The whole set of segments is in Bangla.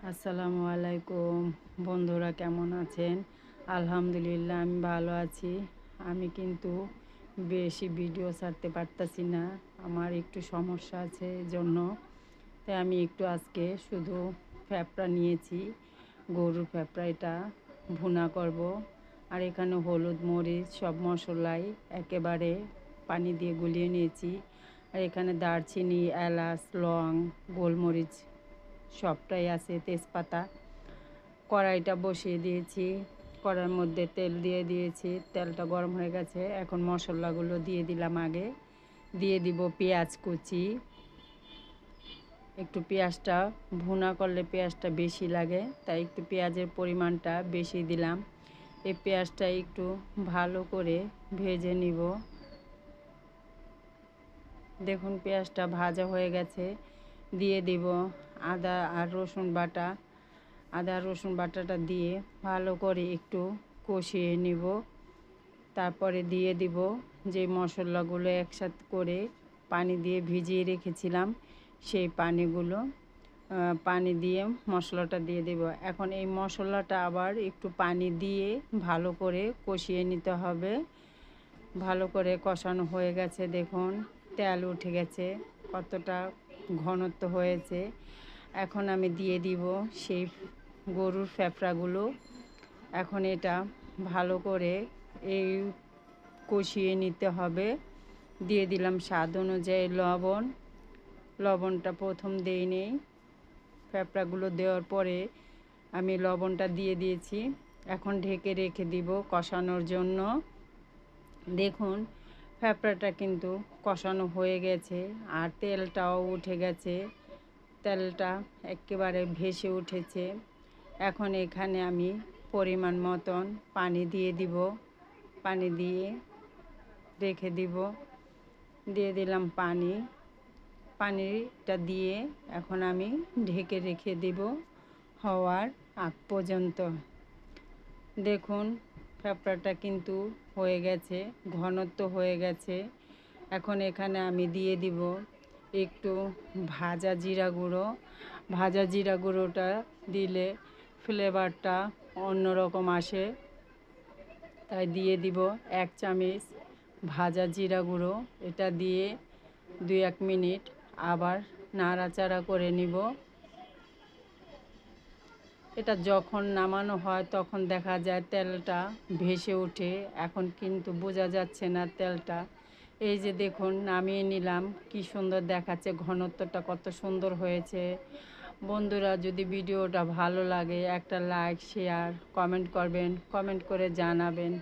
আসসালামু আলাইকুম বন্ধুরা, কেমন আছেন? আলহামদুলিল্লাহ, আমি ভালো আছি। আমি কিন্তু বেশি ভিডিও ছাড়তে পারতাছি না, আমার একটু সমস্যা আছে এজন্য। তাই আমি একটু আজকে শুধু ফ্যাপড়া নিয়েছি, গরুর ফ্যাপড়া, এটা ভুনা করব। আর এখানে হলুদ মরিচ সব মশলাই একেবারে পানি দিয়ে গুলিয়ে নিয়েছি। আর এখানে দারচিনি, এলাচ, লং, গোলমরিচ সবটাই আছে, তেজপাতা। কড়াইটা বসিয়ে দিয়েছি, কড়াইয়ের মধ্যে তেল দিয়ে দিয়েছি, তেলটা গরম হয়ে গেছে। এখন মশলাগুলো দিয়ে দিলাম। আগে দিয়ে দিব পেঁয়াজ কুচি। একটু পেঁয়াজটা ভুনা করলে পেঁয়াজটা বেশি লাগে, তাই একটু পেঁয়াজের পরিমাণটা বেশি দিলাম। এই পেঁয়াজটা একটু ভালো করে ভেজে নিব। দেখুন পেঁয়াজটা ভাজা হয়ে গেছে। দিয়ে দিব আদা আর রসুন বাটা। আদা রসুন বাটাটা দিয়ে ভালো করে একটু কষিয়ে নিব। তারপরে দিয়ে দিব যে মশলাগুলো একসাথে করে পানি দিয়ে ভিজিয়ে রেখেছিলাম, সেই পানি দিয়ে মশলাটা দিয়ে দেব। এখন এই মশলাটা আবার একটু পানি দিয়ে ভালো করে কষিয়ে নিতে হবে। ভালো করে কষানো হয়ে গেছে, দেখুন তেল উঠে গেছে, কতটা ঘনত্ব হয়েছে। এখন আমি দিয়ে দিব সেই গরুর ফ্যাপড়াগুলো। এখন এটা ভালো করে এই কষিয়ে নিতে হবে। দিয়ে দিলাম স্বাদ অনুযায়ী লবণ। লবণটা প্রথম দেই নেই, ফ্যাপড়াগুলো দেওয়ার পরে আমি লবণটা দিয়ে দিয়েছি। এখন ঢেকে রেখে দিব কষানোর জন্য। দেখুন ফ্যাপড়াটা কিন্তু কষানো হয়ে গেছে আর তেলটাও উঠে গেছে, তেলটা একেবারে ভেসে উঠেছে। এখন এখানে আমি পরিমাণ মতন পানি দিয়ে দিব। পানি দিয়ে রেখে দিব। দিয়ে দিলাম পানিটা দিয়ে এখন আমি ঢেকে রেখে দিব হওয়ার আগ পর্যন্ত। দেখুন ফ্যাপড়াটা কিন্তু হয়ে গেছে, ঘনত্ব হয়ে গেছে। এখন এখানে আমি দিয়ে দিব একটু ভাজা জিরা গুঁড়ো। ভাজা জিরা গুঁড়োটা দিলে ফ্লেভারটা অন্যরকম আসে, তাই দিয়ে দিব 1 চামচ ভাজা জিরা গুঁড়ো। এটা দিয়ে 2-1 মিনিট আবার নাড়াচাড়া করে নিব। এটা যখন নামানো হয় তখন দেখা যায় তেলটা ভেসে ওঠে, এখন কিন্তু বোঝা যাচ্ছে না তেলটা। এই যে দেখুন নামিয়ে নিলাম, কি সুন্দর দেখাচ্ছে, ঘনত্বটা কত সুন্দর হয়েছে। বন্ধুরা, যদি ভিডিওটা ভালো লাগে একটা লাইক, শেয়ার, কমেন্ট করবেন, কমেন্ট করে জানাবেন।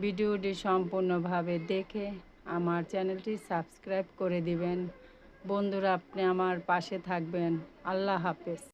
ভিডিওটি সম্পূর্ণভাবে দেখে আমার চ্যানেলটি সাবস্ক্রাইব করে দিবেন। বন্ধুরা, আপনি আমার পাশে থাকবেন। আল্লাহ হাফেজ।